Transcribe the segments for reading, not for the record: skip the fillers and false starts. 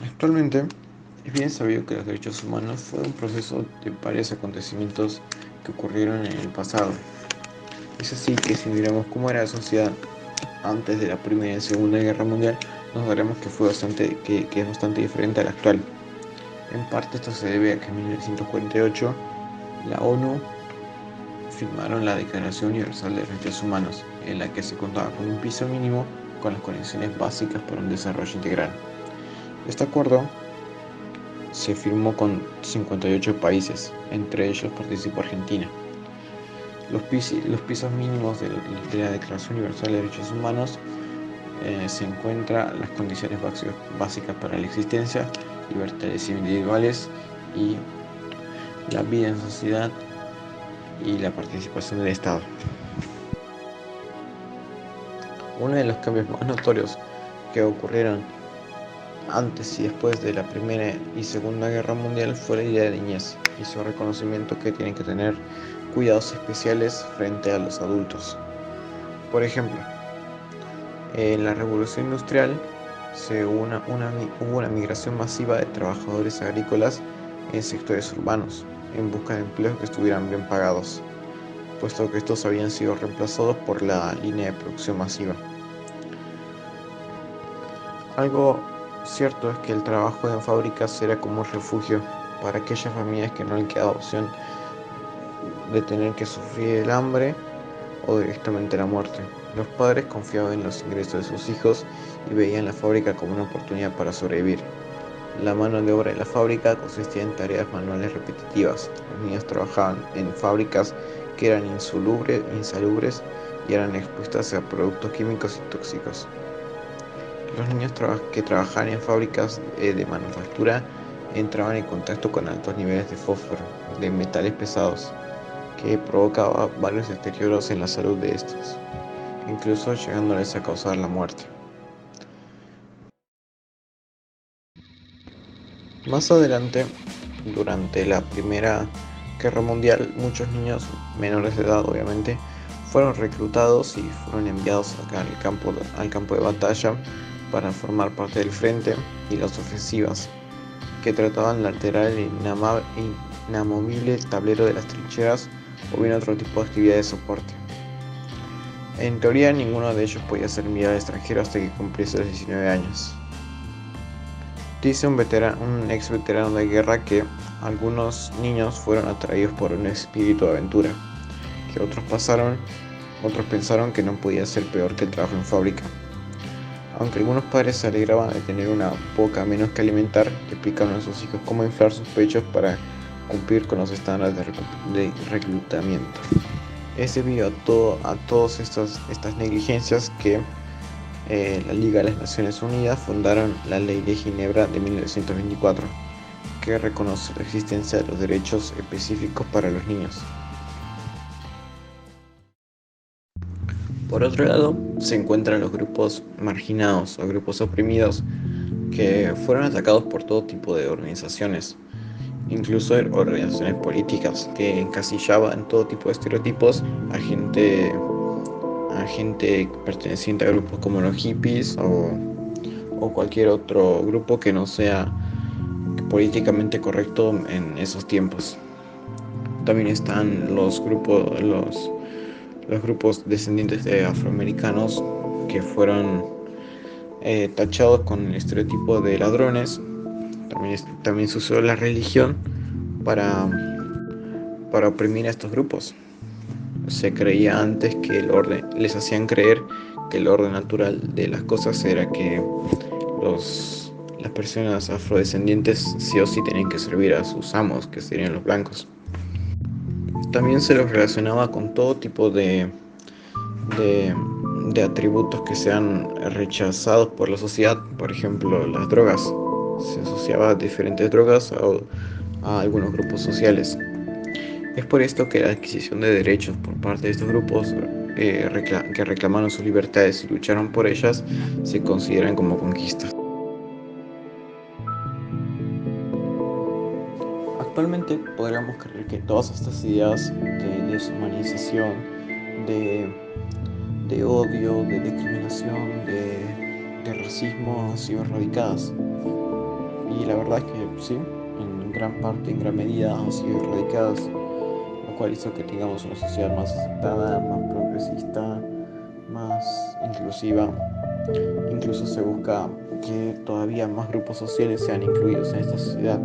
Actualmente es bien sabido que los derechos humanos fue un proceso de varios acontecimientos que ocurrieron en el pasado. Es así que si miramos cómo era la sociedad antes de la Primera y Segunda Guerra Mundial, nos daremos que es bastante diferente a la actual. En parte esto se debe a que en 1948 la ONU firmaron la Declaración Universal de Derechos Humanos, en la que se contaba con un piso mínimo con las condiciones básicas para un desarrollo integral. Este acuerdo se firmó con 58 países, entre ellos participó Argentina. Los pisos mínimos de la Declaración Universal de Derechos Humanos se encuentran las condiciones básicas para la existencia, libertades individuales y la vida en sociedad y la participación del Estado. Uno de los cambios más notorios que ocurrieron antes y después de la Primera y Segunda Guerra Mundial fue la idea de niñez y su reconocimiento que tienen que tener cuidados especiales frente a los adultos. Por ejemplo, en la Revolución Industrial hubo una migración masiva de trabajadores agrícolas en sectores urbanos en busca de empleos que estuvieran bien pagados, puesto que estos habían sido reemplazados por la línea de producción masiva. Algo cierto es que el trabajo en fábricas era como un refugio para aquellas familias que no les quedaba opción de tener que sufrir el hambre o directamente la muerte. Los padres confiaban en los ingresos de sus hijos y veían la fábrica como una oportunidad para sobrevivir. La mano de obra de la fábrica consistía en tareas manuales repetitivas. Los niños trabajaban en fábricas que eran insalubres y eran expuestas a productos químicos y tóxicos. Los niños que trabajaban en fábricas de manufactura entraban en contacto con altos niveles de fósforo, de metales pesados, que provocaba varios deterioros en la salud de estos, incluso llegándoles a causar la muerte. Más adelante, durante la Primera Guerra Mundial, muchos niños menores de edad, obviamente, fueron reclutados y fueron enviados acá al campo de batalla para formar parte del frente y las ofensivas, que trataban de alterar el inamovible tablero de las trincheras o bien otro tipo de actividad de soporte. En teoría, ninguno de ellos podía ser enviado al extranjero hasta que cumpliese los 19 años. Dice un ex veterano de guerra que algunos niños fueron atraídos por un espíritu de aventura, que otros pensaron que no podía ser peor que el trabajo en fábrica. Aunque algunos padres se alegraban de tener una boca menos que alimentar, le explicaron a sus hijos cómo inflar sus pechos para cumplir con los estándares de reclutamiento. Es debido a todas estas negligencias que la Liga de las Naciones Unidas fundaron la Ley de Ginebra de 1924, que reconoce la existencia de los derechos específicos para los niños. Por otro lado, se encuentran los grupos marginados o grupos oprimidos que fueron atacados por todo tipo de organizaciones, incluso organizaciones políticas que encasillaban todo tipo de estereotipos a gente perteneciente a grupos como los hippies o cualquier otro grupo que no sea políticamente correcto en esos tiempos. También están los grupos descendientes de afroamericanos que fueron tachados con el estereotipo de ladrones. También se usó la religión para, para oprimir a estos grupos. Se creía antes que les hacían creer que el orden natural de las cosas era que las personas afrodescendientes sí o sí tenían que servir a sus amos, que serían los blancos. También se los relacionaba con todo tipo de, de atributos que sean rechazados por la sociedad, por ejemplo las drogas. Se asociaba a diferentes drogas a algunos grupos sociales. Es por esto que la adquisición de derechos por parte de estos grupos que reclamaron sus libertades y lucharon por ellas se consideran como conquistas. Actualmente podríamos creer que todas estas ideas de deshumanización, de, de odio, de discriminación, de racismo han sido erradicadas. Y la verdad es que sí, en gran parte, en gran medida han sido erradicadas, lo cual hizo que tengamos una sociedad más aceptada, más progresista, más inclusiva. Incluso se busca que todavía más grupos sociales sean incluidos en esta sociedad.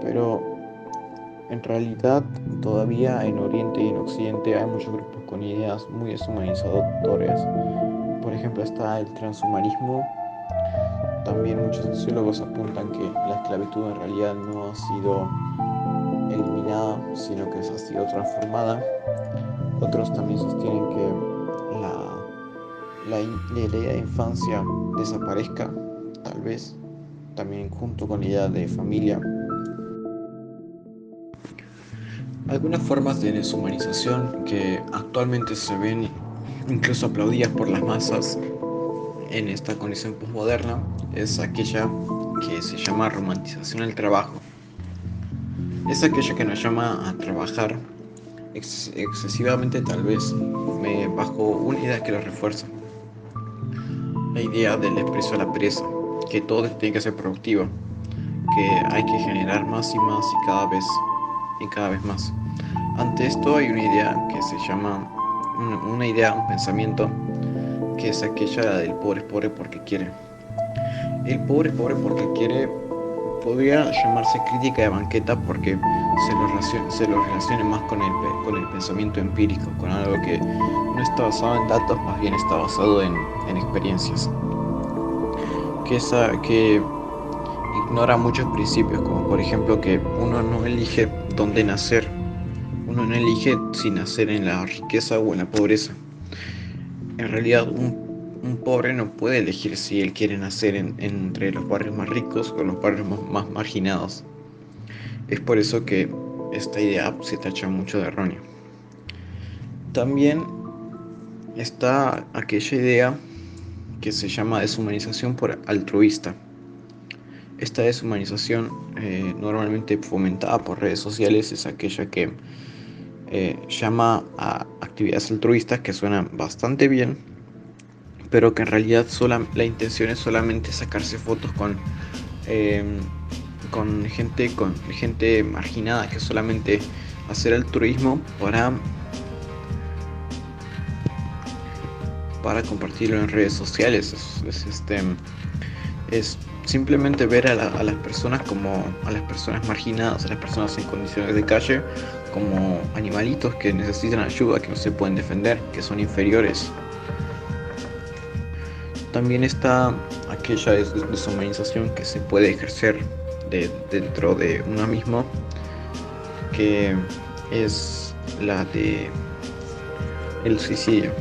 Pero en realidad todavía en Oriente y en Occidente hay muchos grupos con ideas muy deshumanizadoras. Por ejemplo está el transhumanismo. También muchos sociólogos apuntan que la esclavitud en realidad no ha sido eliminada, sino que ha sido transformada. Otros también sostienen que la idea de infancia desaparezca, tal vez, también junto con la idea de familia. Algunas formas de deshumanización que actualmente se ven incluso aplaudidas por las masas en esta condición posmoderna es aquella que se llama romantización del trabajo. Es aquella que nos llama a trabajar excesivamente, tal vez, bajo una idea que lo refuerza. La idea del desprecio a la pereza, que todo tiene que ser productivo, que hay que generar más y más y cada vez más. Ante esto hay una idea que se llama, un pensamiento, que es aquella del pobre es pobre porque quiere. El pobre es pobre porque quiere podría llamarse crítica de banqueta porque se lo relaciona más con el pensamiento empírico, con algo que no está basado en datos, más bien está basado en experiencias. Que ignora muchos principios, como por ejemplo que uno no elige dónde nacer, uno no elige si nacer en la riqueza o en la pobreza. En realidad un pobre no puede elegir si él quiere nacer entre los barrios más ricos o los barrios más marginados. Es por eso que esta idea se tacha mucho de errónea. También está aquella idea que se llama deshumanización por altruista. Esta deshumanización, normalmente fomentada por redes sociales, es aquella que llama a actividades altruistas que suenan bastante bien, pero que en realidad la intención es solamente sacarse fotos eh, con gente marginada, que solamente hacer altruismo para compartirlo en redes sociales. Es simplemente ver a las personas como a las personas marginadas, a las personas en condiciones de calle, como animalitos que necesitan ayuda, que no se pueden defender, que son inferiores. También está aquella deshumanización que se puede ejercer dentro de uno mismo, que es la de el suicidio.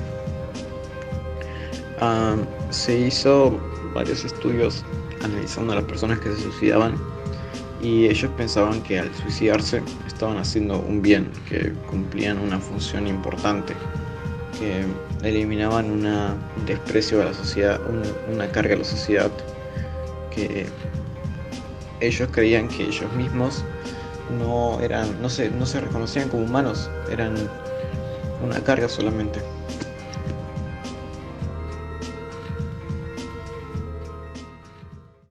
Se hizo varios estudios analizando a las personas que se suicidaban y ellos pensaban que al suicidarse estaban haciendo un bien, que cumplían una función importante, que eliminaban un desprecio a la sociedad, una carga a la sociedad, que ellos creían que ellos mismos no se reconocían como humanos, eran una carga solamente.